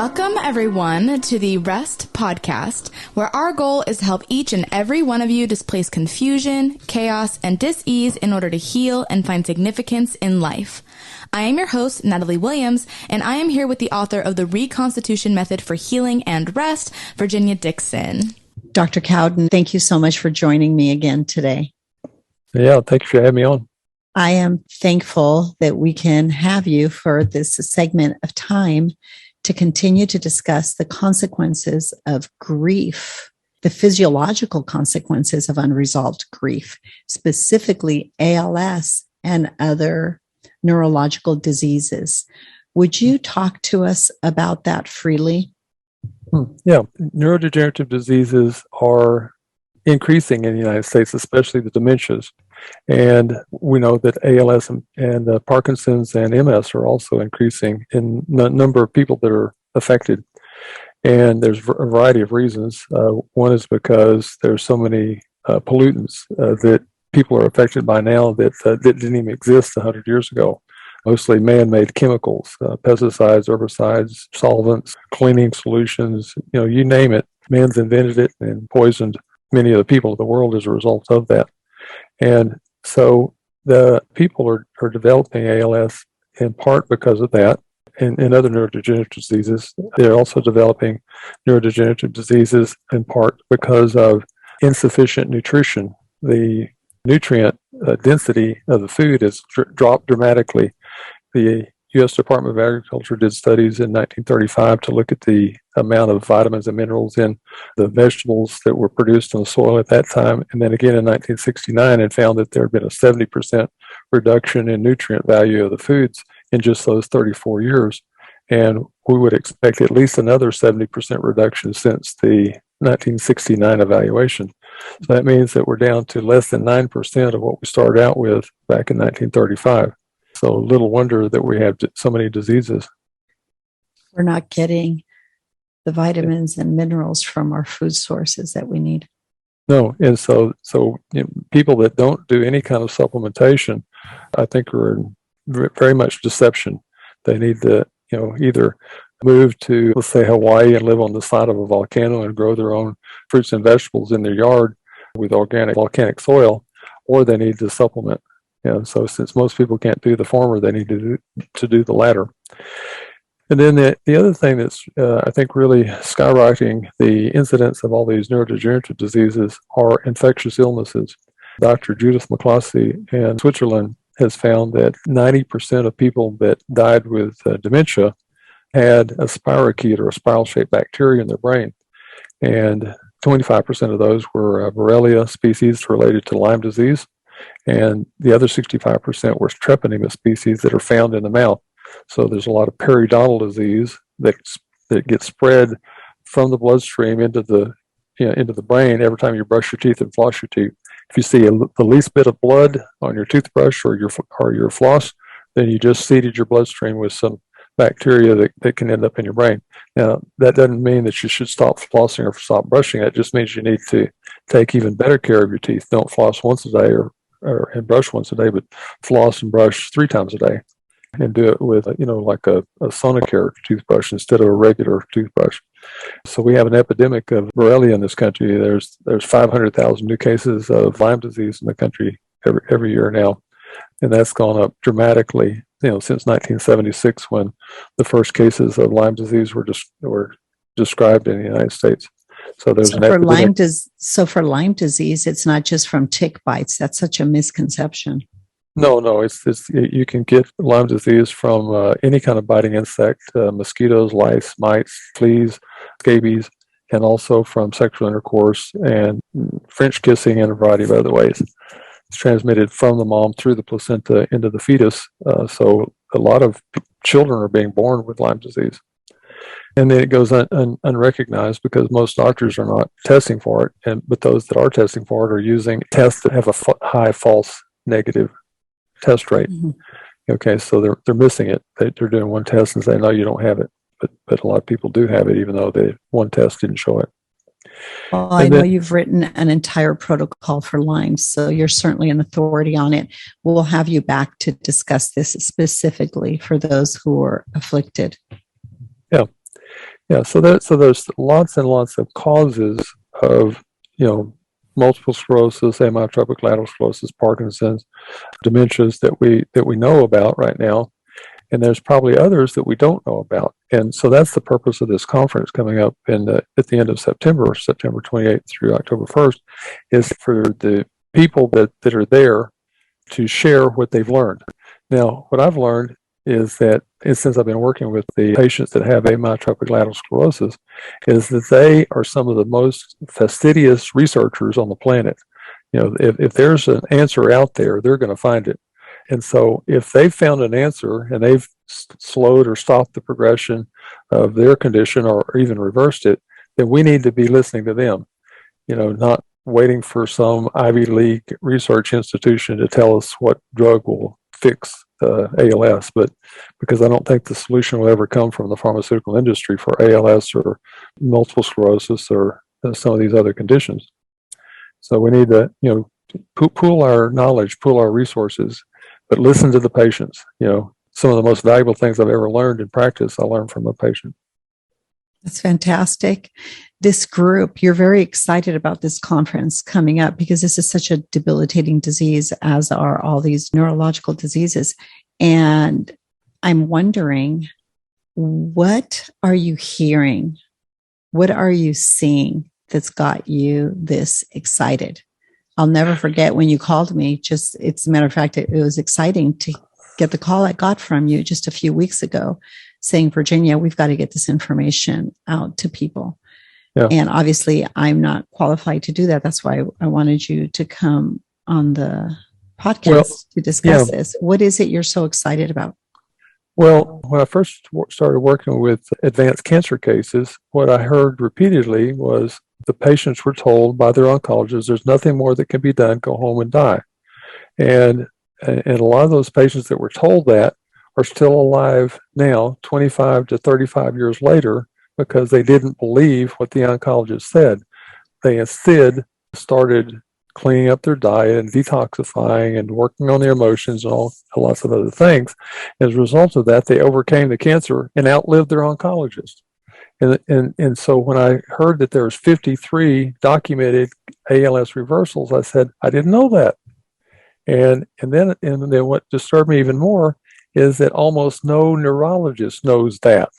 Welcome, everyone, to the R.E.S.T podcast, where our goal is to help each and every one of you displace confusion, chaos, and dis-ease in order to heal and find significance in life. I am your host, Natalie Williams, and I am here with the author of The Reconstitution Method for Healing and Rest, Virginia Dixon. Dr. Cowden, thank you so much for joining me again today. Yeah, thank you for having me on. I am thankful that we can have you for this segment of time to continue to discuss the consequences of grief, the physiological consequences of unresolved grief, specifically ALS and other neurological diseases. Would you talk to us about that freely? Yeah, neurodegenerative diseases are increasing in the United States, especially the dementias. And we know that ALS and Parkinson's and MS are also increasing in the number of people that are affected. And there's a variety of reasons. One is because there's so many pollutants that people are affected by now that didn't even exist 100 years ago. Mostly man-made chemicals, pesticides, herbicides, solvents, cleaning solutions, you name it. Man's invented it and poisoned many of the people of the world as a result of that. And so the people are developing ALS in part because of that. And other neurodegenerative diseases, they're also developing neurodegenerative diseases in part because of insufficient nutrition. The nutrient density of the food has dropped dramatically. The U.S. Department of Agriculture did studies in 1935 to look at the amount of vitamins and minerals in the vegetables that were produced in the soil at that time, and then again in 1969, and found that there had been a 70% reduction in nutrient value of the foods in just those 34 years. And we would expect at least another 70% reduction since the 1969 evaluation. So that means that we're down to less than 9% of what we started out with back in 1935. So little wonder that we have so many diseases. We're not getting the vitamins and minerals from our food sources that we need. No, and so people that don't do any kind of supplementation, I think are in very much deception. They need to, either move to, let's say, Hawaii and live on the side of a volcano and grow their own fruits and vegetables in their yard with organic volcanic soil, or they need to supplement. So since most people can't do the former, they need to do the latter. And then the other thing that's, I think, really skyrocketing the incidence of all these neurodegenerative diseases are infectious illnesses. Dr. Judith McCloskey in Switzerland has found that 90% of people that died with dementia had a spirochete or a spiral-shaped bacteria in their brain. And 25% of those were Borrelia species related to Lyme disease. And the other 65% were treponema species that are found in the mouth. So there's a lot of periodontal disease that gets spread from the bloodstream into the brain every time you brush your teeth and floss your teeth. If you see the least bit of blood on your toothbrush or your floss, then you just seeded your bloodstream with some bacteria that can end up in your brain. Now, that doesn't mean that you should stop flossing or stop brushing. It just means you need to take even better care of your teeth. Don't floss once a day and brush once a day, but floss and brush 3 times a day, and do it with, like a Sonicare toothbrush instead of a regular toothbrush. So we have an epidemic of Borrelia in this country. There's 500,000 new cases of Lyme disease in the country every year now, and that's gone up dramatically, since 1976 when the first cases of Lyme disease were described in the United States. So there's an epidemic. For Lyme disease, it's not just from tick bites. That's such a misconception. No, it's you can get Lyme disease from any kind of biting insect, mosquitoes, lice, mites, fleas, scabies, and also from sexual intercourse and French kissing and a variety of other ways. It's transmitted from the mom through the placenta into the fetus. So a lot of children are being born with Lyme disease. And then it goes unrecognized because most doctors are not testing for it. But those that are testing for it are using tests that have a high false negative test rate. Mm-hmm. Okay, so they're missing it. They're doing one test and saying, no, you don't have it. But a lot of people do have it, even though one test didn't show it. Well, I know you've written an entire protocol for Lyme, so you're certainly an authority on it. We'll have you back to discuss this specifically for those who are afflicted. Yeah. Yeah, so there's lots and lots of causes of, multiple sclerosis, amyotrophic lateral sclerosis, Parkinson's, dementias that we know about right now, and there's probably others that we don't know about. And so that's the purpose of this conference coming up at the end of September, September 28th through October 1st, is for the people that are there to share what they've learned. Now, what I've learned is that, since I've been working with the patients that have amyotrophic lateral sclerosis, is that they are some of the most fastidious researchers on the planet. If there's an answer out there, they're going to find it. And so if they've found an answer and they've slowed or stopped the progression of their condition or even reversed it, then we need to be listening to them, not waiting for some Ivy League research institution to tell us what drug will fix ALS, but because I don't think the solution will ever come from the pharmaceutical industry for ALS or multiple sclerosis or some of these other conditions. So we need to, pool our knowledge, pool our resources, but listen to the patients. Some of the most valuable things I've ever learned in practice, I learned from a patient. That's fantastic. This group, you're very excited about this conference coming up because this is such a debilitating disease, as are all these neurological diseases. And I'm wondering, what are you hearing? What are you seeing that's got you this excited? I'll never forget when you called me. It's a matter of fact, it was exciting to get the call I got from you just a few weeks ago saying, Virginia, we've got to get this information out to people. Yeah. And obviously, I'm not qualified to do that. That's why I wanted you to come on the podcast to discuss this. What is it you're so excited about? Well, when I first started working with advanced cancer cases, what I heard repeatedly was the patients were told by their oncologists, there's nothing more that can be done, go home and die. And a lot of those patients that were told that are still alive now, 25 to 35 years later, because they didn't believe what the oncologist said. They instead started cleaning up their diet and detoxifying and working on their emotions and lots of other things. As a result of that, they overcame the cancer and outlived their oncologist. And so when I heard that there was 53 documented ALS reversals, I said, I didn't know that. And then what disturbed me even more is that almost no neurologist knows that.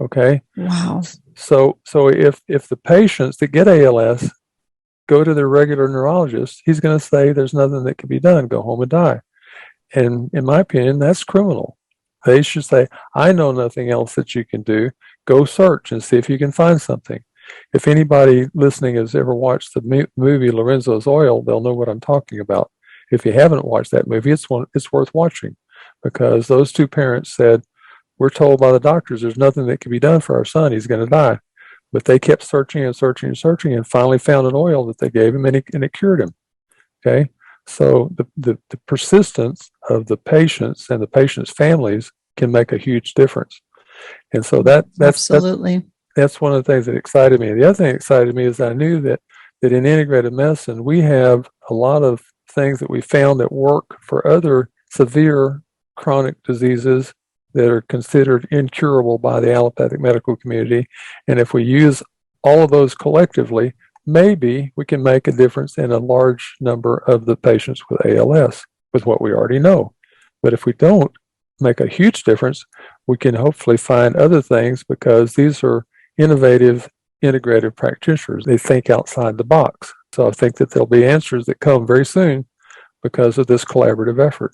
Okay. Wow. So if the patients that get ALS go to their regular neurologist, he's going to say there's nothing that can be done, go home and die. And in my opinion, that's criminal. They should say, I know nothing else that you can do. Go search and see if you can find something. If anybody listening has ever watched the movie Lorenzo's Oil, they'll know what I'm talking about. If you haven't watched that movie, it's worth watching, because those two parents said, we're told by the doctors there's nothing that can be done for our son. He's going to die. But they kept searching and searching and searching and finally found an oil that they gave him, and it cured him. Okay? So the persistence of the patients and the patients' families can make a huge difference. And so that's absolutely. That's one of the things that excited me. The other thing that excited me is I knew that in integrative medicine, we have a lot of things that we found that work for other severe chronic diseases that are considered incurable by the allopathic medical community. And if we use all of those collectively, maybe we can make a difference in a large number of the patients with ALS with what we already know. But if we don't make a huge difference, we can hopefully find other things, because these are innovative, integrative practitioners. They think outside the box. So I think that there'll be answers that come very soon because of this collaborative effort.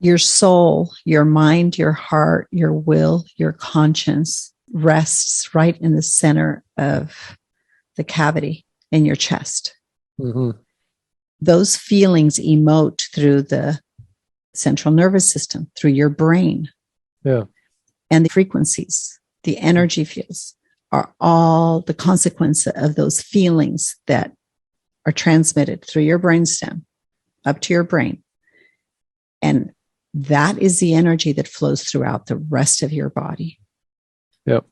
Your soul, your mind, your heart, your will, your conscience rests right in the center of the cavity in your chest. Mm-hmm. Those feelings emote through the central nervous system, through your brain. Yeah. And the frequencies, the energy fields are all the consequence of those feelings that are transmitted through your brainstem up to your brain. And that is the energy that flows throughout the rest of your body. Yep.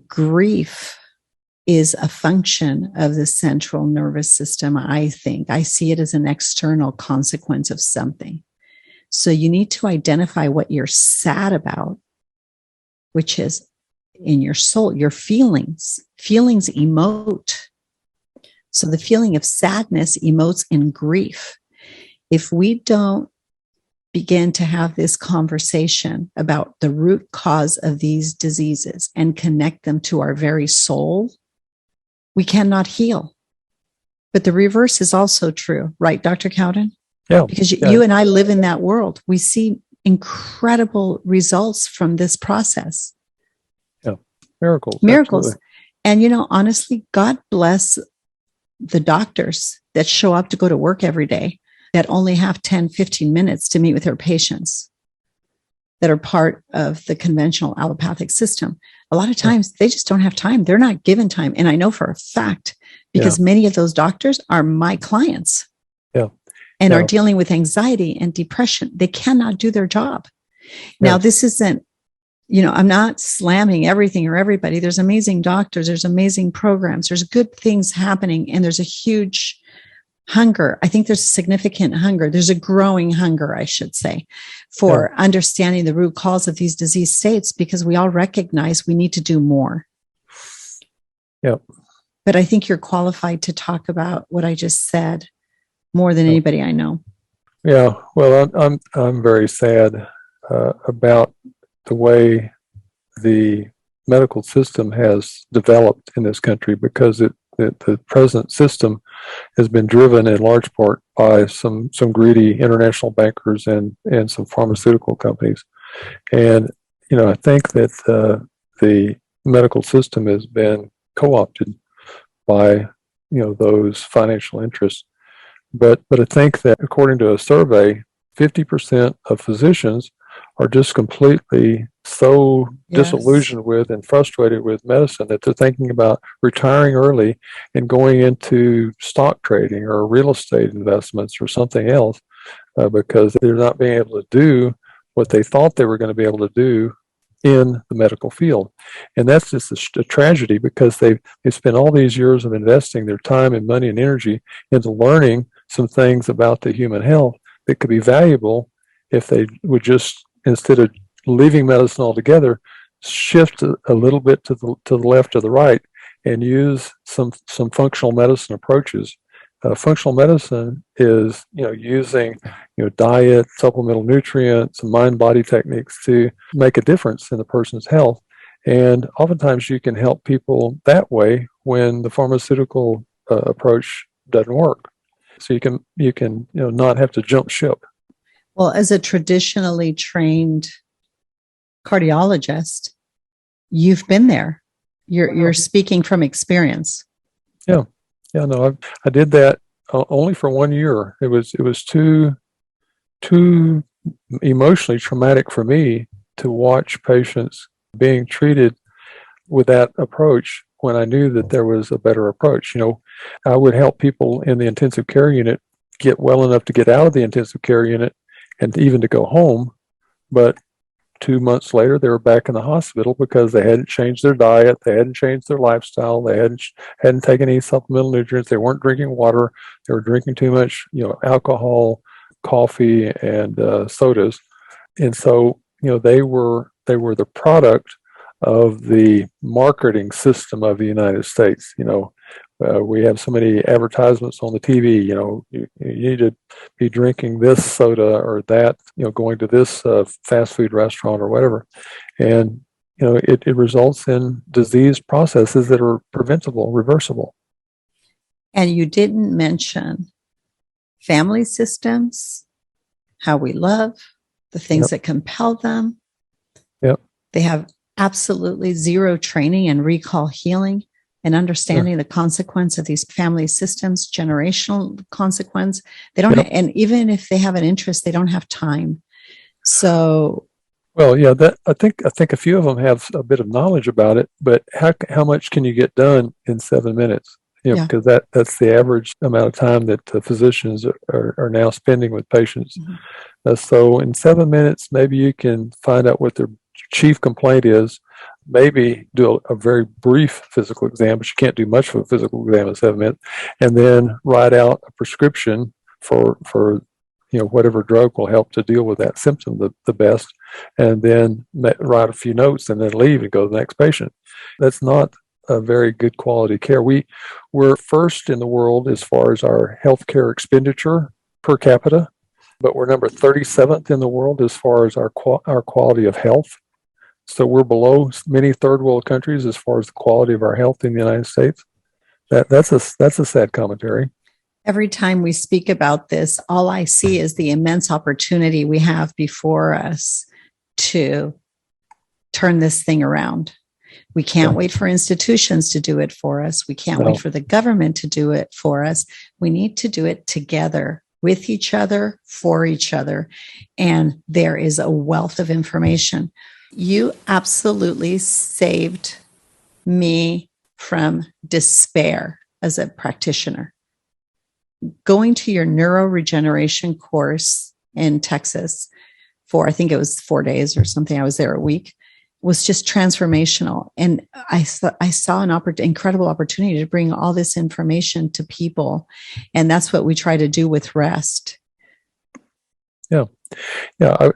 Grief is a function of the central nervous system, I think. I see it as an external consequence of something. So you need to identify what you're sad about, which is in your soul, your feelings. Feelings emote. So the feeling of sadness emotes in grief. If we don't begin to have this conversation about the root cause of these diseases and connect them to our very soul, we cannot heal. But the reverse is also true, right, Dr. Cowden? Yeah. Because you and I live in that world. We see incredible results from this process. Yeah. Miracles. Absolutely. And, honestly, God bless the doctors that show up to go to work every day that only have 10, 15 minutes to meet with their patients that are part of the conventional allopathic system. A lot of times they just don't have time. They're not given time. And I know for a fact, because many of those doctors are my clients and are dealing with anxiety and depression. They cannot do their job. Now, this isn't, I'm not slamming everything or everybody. There's amazing doctors. There's amazing programs. There's good things happening. And there's a huge hunger. I think there's a significant hunger. There's a growing hunger, I should say, for understanding the root cause of these disease states, because we all recognize we need to do more. Yep. But I think you're qualified to talk about what I just said more than anybody I know. Yeah. Well, I'm very sad about the way the medical system has developed in this country, because the present system has been driven in large part by some greedy international bankers and some pharmaceutical companies. And, I think that the medical system has been co-opted by, those financial interests. But I think that according to a survey, 50% of physicians are just completely so disillusioned with and frustrated with medicine that they're thinking about retiring early and going into stock trading or real estate investments or something else because they're not being able to do what they thought they were going to be able to do in the medical field. And that's just a tragedy, because they spent all these years of investing their time and money and energy into learning some things about the human health that could be valuable if they would just, instead of leaving medicine altogether, shift a little bit to the left or the right and use some functional medicine approaches. Functional medicine is, using, diet, supplemental nutrients, mind-body techniques to make a difference in the person's health. And oftentimes you can help people that way when the pharmaceutical approach doesn't work. So you can not have to jump ship. Well, as a traditionally trained cardiologist, you've been there. You're speaking from experience. Yeah. Yeah, no, I did that only for 1 year. It was too emotionally traumatic for me to watch patients being treated with that approach when I knew that there was a better approach. I would help people in the intensive care unit get well enough to get out of the intensive care unit and even to go home, but 2 months later, they were back in the hospital because they hadn't changed their diet, they hadn't changed their lifestyle, they hadn't taken any supplemental nutrients, they weren't drinking water, they were drinking too much, alcohol, coffee, and sodas, and so they were the product of the marketing system of the United States. We have so many advertisements on the TV. You need to be drinking this soda or that. Going to this fast food restaurant or whatever, and it results in disease processes that are preventable, reversible. And you didn't mention family systems, how we love, the things that compel them. Yep. They have absolutely zero training in recall healing and understanding the consequence of these family systems, generational consequence. They don't, and even if they have an interest, they don't have time. So, well, yeah, that I think a few of them have a bit of knowledge about it, but how much can you get done in 7 minutes? Because that's the average amount of time that physicians are now spending with patients. Mm-hmm. So in 7 minutes, maybe you can find out what their chief complaint is, maybe do a very brief physical exam, but you can't do much of a physical exam in 7 minutes, and then write out a prescription for whatever drug will help to deal with that symptom the best, and then write a few notes and then leave and go to the next patient. That's not a very good quality care. We're first in the world as far as our healthcare expenditure per capita, but we're number 37th in the world as far as our quality of health. So we're below many third world countries as far as the quality of our health in the United States. That's a sad commentary. Every time we speak about this, all I see is the immense opportunity we have before us to turn this thing around. We can't wait for institutions to do it for us. We can't wait for the government to do it for us. We need to do it together, with each other, for each other. And there is a wealth of information. You absolutely saved me from despair as a practitioner. Going to your neuroregeneration course in Texas for, I think it was 4 days or something, I was there a week, was just transformational. And I saw an incredible opportunity to bring all this information to people. And that's what we try to do with R.E.S.T. Yeah.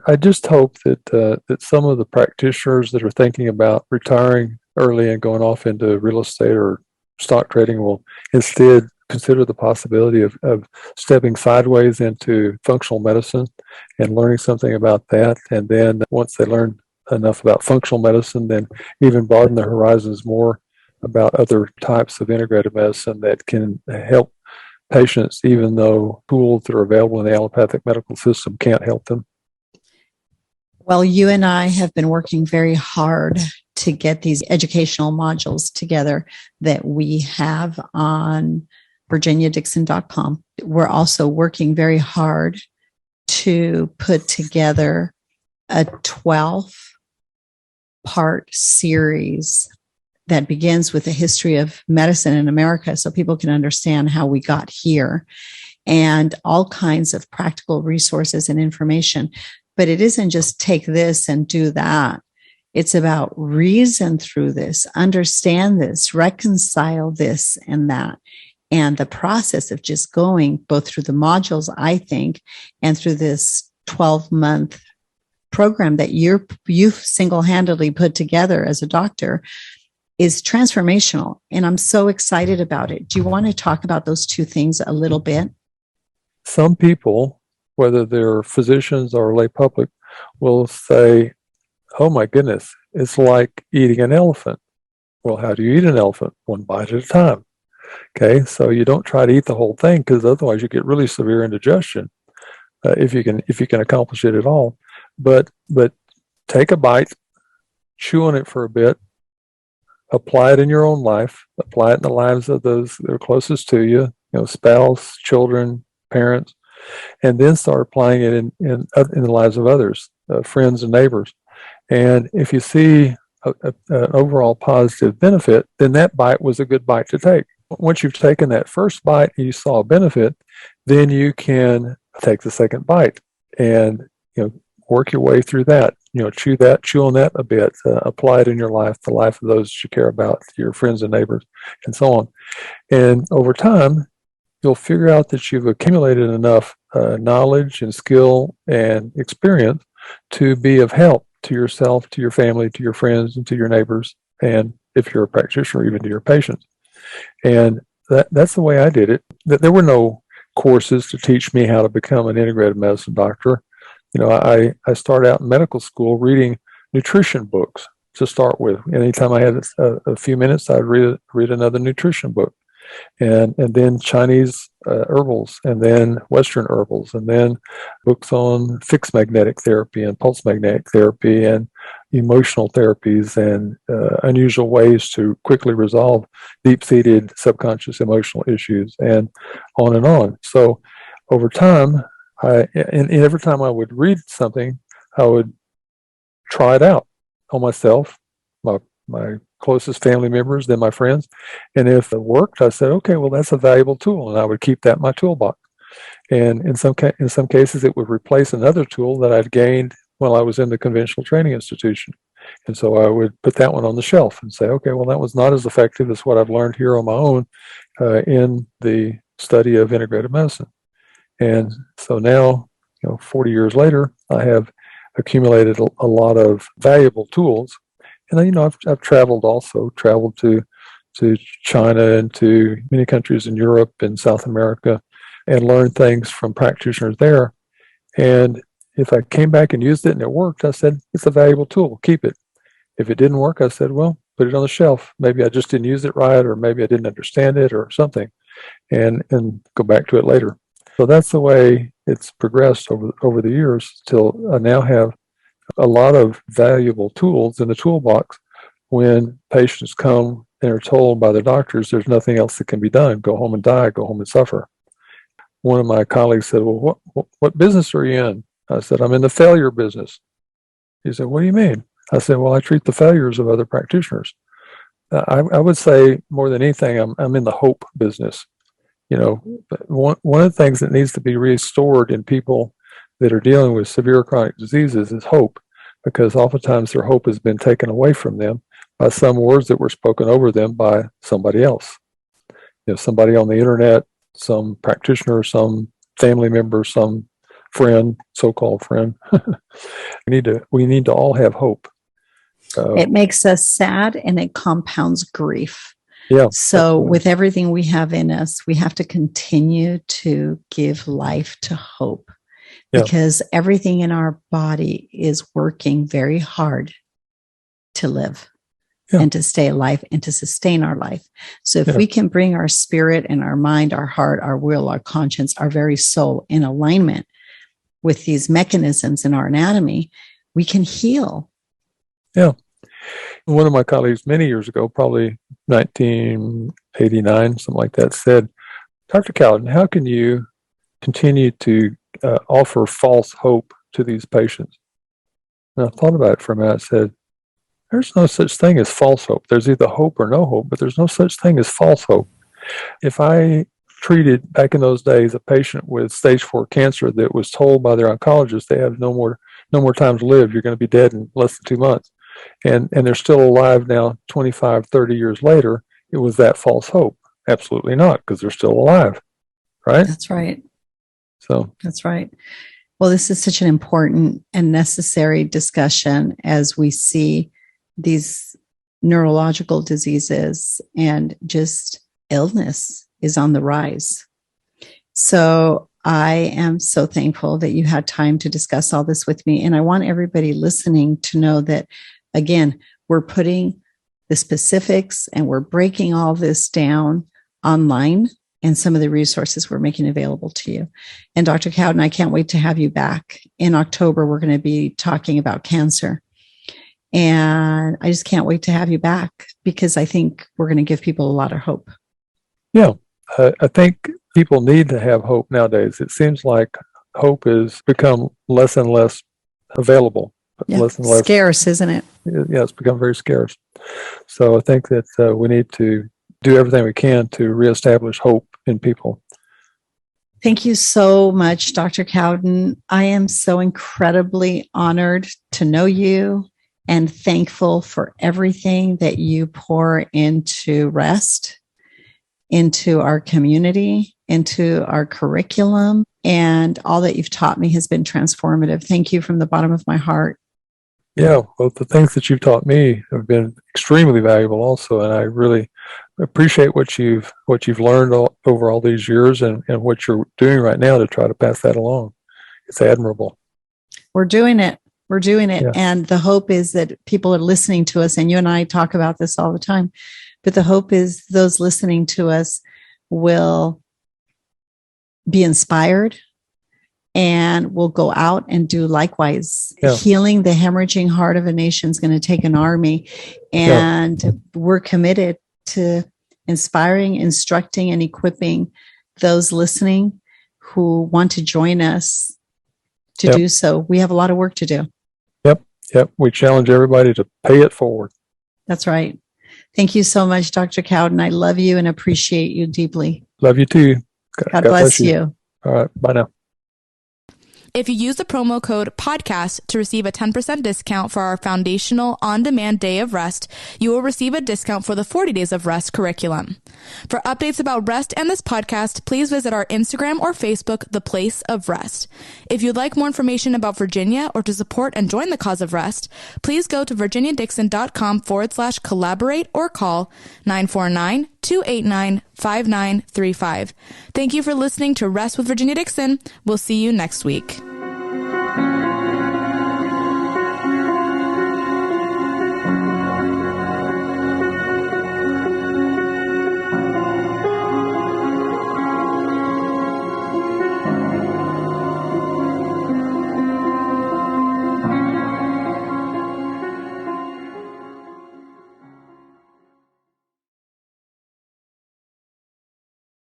I just hope that some of the practitioners that are thinking about retiring early and going off into real estate or stock trading will instead consider the possibility of stepping sideways into functional medicine and learning something about that. And then once they learn enough about functional medicine, then even broaden their horizons more about other types of integrative medicine that can help patients, even though tools that are available in the allopathic medical system can't help them. Well, you and I have been working very hard to get these educational modules together that we have on virginiadixon.com. We're also working very hard to put together a 12-part series that begins with the history of medicine in America so people can understand how we got here and all kinds of practical resources and information. But it isn't just take this and do that. It's about reason through this, understand this, reconcile this and that. And the process of just going both through the modules, I think, and through this 12-month program that you've single-handedly put together as a doctor is transformational. And I'm so excited about it. Do you want to talk about those two things a little bit? Some people, whether they're physicians or lay public, will say, oh my goodness, it's like eating an elephant. Well, how do you eat an elephant? One bite at a time. Okay, so you don't try to eat the whole thing because otherwise you get really severe indigestion if you can accomplish it at all. But take a bite, chew on it for a bit, apply it in your own life, apply it in the lives of those that are closest to you, spouse, children, parents, and then start applying it in the lives of others, friends and neighbors. And if you see an overall positive benefit, then that bite was a good bite to take. Once you've taken that first bite and you saw a benefit, then you can take the second bite and work your way through that. Chew on that a bit, apply it in your life, the life of those you care about, your friends and neighbors, and so on. And over time, you'll figure out that you've accumulated enough knowledge and skill and experience to be of help to yourself, to your family, to your friends, and to your neighbors, and if you're a practitioner, even to your patients. And that's the way I did it. There were no courses to teach me how to become an integrative medicine doctor. I started out in medical school reading nutrition books to start with. Anytime I had a few minutes, I'd read another nutrition book. And then Chinese herbals, and then Western herbals, and then books on fixed magnetic therapy and pulse magnetic therapy and emotional therapies and unusual ways to quickly resolve deep-seated subconscious emotional issues, and on and on. So over time, and every time I would read something, I would try it out on myself, my closest family members, then my friends. And if it worked, I said, okay, well, that's a valuable tool, and I would keep that in my toolbox. And in some cases, it would replace another tool that I'd gained while I was in the conventional training institution. And so I would put that one on the shelf and say, okay, well, that was not as effective as what I've learned here on my own in the study of integrative medicine. And so now 40 years later, I have accumulated a lot of valuable tools. And I've traveled to China and to many countries in Europe and South America, and learned things from practitioners there. And if I came back and used it and it worked, I said, it's a valuable tool, keep it. If it didn't work, I said, well, put it on the shelf. Maybe I just didn't use it right, or maybe I didn't understand it or something, and go back to it later. So that's the way it's progressed over the years, till I now have a lot of valuable tools in the toolbox when patients come and are told by the doctors there's nothing else that can be done. Go home and die, go home and suffer. One of my colleagues said, well, what business are you in? I said, I'm in the failure business. He said, what do you mean? I said, well, I treat the failures of other practitioners. I would say more than anything, I'm in the hope business. One of the things that needs to be restored in people that are dealing with severe chronic diseases is hope, because oftentimes their hope has been taken away from them by some words that were spoken over them by somebody else. Somebody on the internet, some practitioner, some family member, some friend, so-called friend. We need to all have hope. It makes us sad, and it compounds grief. Yeah. So with everything we have in us, we have to continue to give life to hope, because everything in our body is working very hard to live and to stay alive and to sustain our life. So if we can bring our spirit and our mind, our heart, our will, our conscience, our very soul in alignment with these mechanisms in our anatomy, we can heal. Yeah. One of my colleagues many years ago, probably 1989, something like that, said, Dr. Cowden, how can you continue to offer false hope to these patients? And I thought about it for a minute. I said, there's no such thing as false hope. There's either hope or no hope, but there's no such thing as false hope. If I treated, back in those days, a patient with stage 4 cancer that was told by their oncologist they have no more time to live, you're going to be dead in less than 2 months, and they're still alive now 25, 30 years later, it was that false hope? Absolutely not, because they're still alive, right? That's right. So that's right. Well, this is such an important and necessary discussion as we see these neurological diseases and just illness is on the rise. So I am so thankful that you had time to discuss all this with me. And I want everybody listening to know that, again, we're putting the specifics and we're breaking all this down online, and some of the resources we're making available to you. And Dr. Cowden, I can't wait to have you back. In October, we're going to be talking about cancer. And I just can't wait to have you back, because I think we're going to give people a lot of hope. Yeah, I think people need to have hope nowadays. It seems like hope has become less and less available. Less and less scarce, isn't it? Yeah, it's become very scarce. So I think that we need to do everything we can to reestablish hope in people. Thank you so much, Dr. Cowden. I am so incredibly honored to know you and thankful for everything that you pour into R.E.S.T, into our community, into our curriculum, and all that you've taught me has been transformative. Thank you from the bottom of my heart. Yeah, well, the things that you've taught me have been extremely valuable also, and I really appreciate what you've learned over all these years, and what you're doing right now to try to pass that along. It's admirable. We're doing it. Yeah. And the hope is that people are listening to us, and you and I talk about this all the time, but the hope is those listening to us will be inspired and will go out and do likewise. Yeah. Healing the hemorrhaging heart of a nation is going to take an army, and we're committed to inspiring, instructing, and equipping those listening who want to join us to do so. We have a lot of work to do. Yep. We challenge everybody to pay it forward. That's right. Thank you so much, Dr. Cowden. I love you and appreciate you deeply. Love you too. God bless you. All right. Bye now. If you use the promo code podcast to receive a 10% discount for our foundational on-demand day of rest, you will receive a discount for the 40 days of rest curriculum. For updates about rest and this podcast, please visit our Instagram or Facebook, The Place of Rest. If you'd like more information about Virginia or to support and join the cause of rest, please go to virginiadixon.com/collaborate or call 949-289-5935. Thank you for listening to Rest with Virginia Dixon. We'll see you next week.